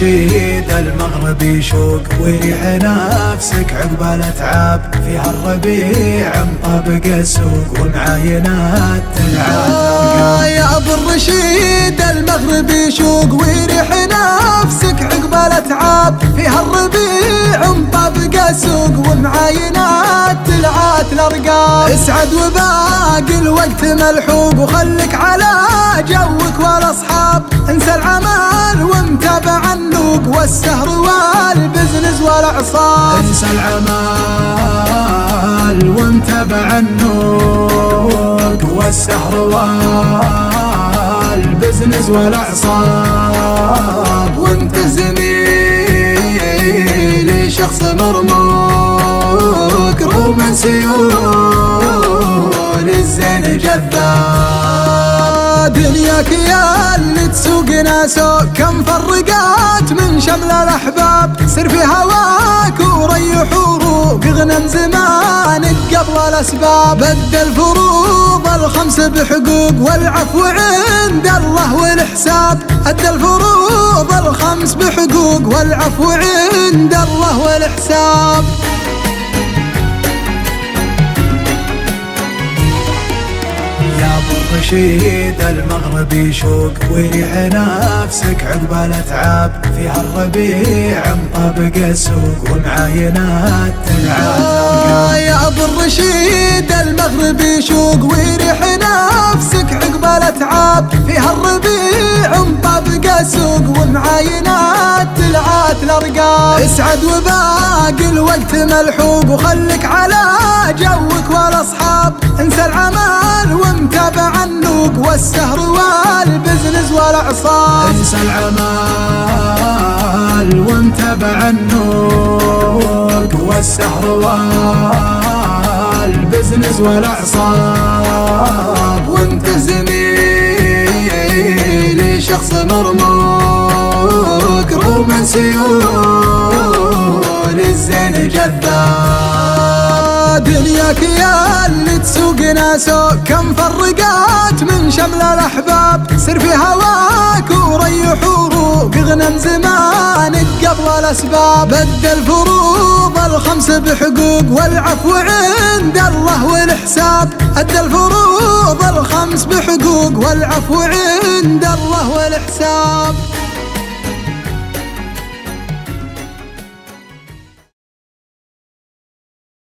الرشيد المغربي شوق وريح نفسك عقب الاتعاب، فيها الربيع مطابق السوق ومعاينات تلعب. يا ابو الرشيد المغربي شوق وريح نفسك عقب الاتعاب، فيها الربيع مطابق السوق ومعاينات تلعات الارقام. اسعد وباقي الوقت ملحوق وخلك على جوك والاصحاب، انسى العمل ومتابع النوق والسهر والبزنس والاعصاب. انسى العمل ومتابع النوق والسهر والبزنس والاعصاب. وانت زميلي شخص مرموق رومانسيون الزين جذاب. دنياك يا اللي تسوق ناسو كم فرقات من شمل الاحباب، سر في هواك وريح وروق اغنم زمانك قبل الاسباب. ادى الفروض الخمس بحقوق والعفو عند الله والحساب، ادى الفروض الخمس بحقوق والعفو عند الله والحساب. الرشيد المغربي شوق وريح نفسك عقب الاتعاب، فيها الربيع مطابق السوق ومعاينات تلعب. يا ابو الرشيد المغربي شوق وريح نفسك عقب الاتعاب، فيها الربيع مطابق السوق ومعاينات تلعات الارقام. اسعد وباقي الوقت ملحوق وخلك على جوك والاصحاب، انسى العمل ومتابع النوق والسهر والبزنس والاعصاب. انسى العمل ومتابع النوق والسهر والبزنس والاعصاب. وانت زميلي شخص مرموق رومانسيون الزين جذاب. دنياك يا اللي تسوق ناسو كم فرقات من شمل الاحباب، سر في هواك وريح وروق اغنم زمانك قبل الاسباب. ادى الفروض الخمس بحقوق والعفو عند الله والحساب، ادى الفروض الخمس بحقوق والعفو عند الله والحساب.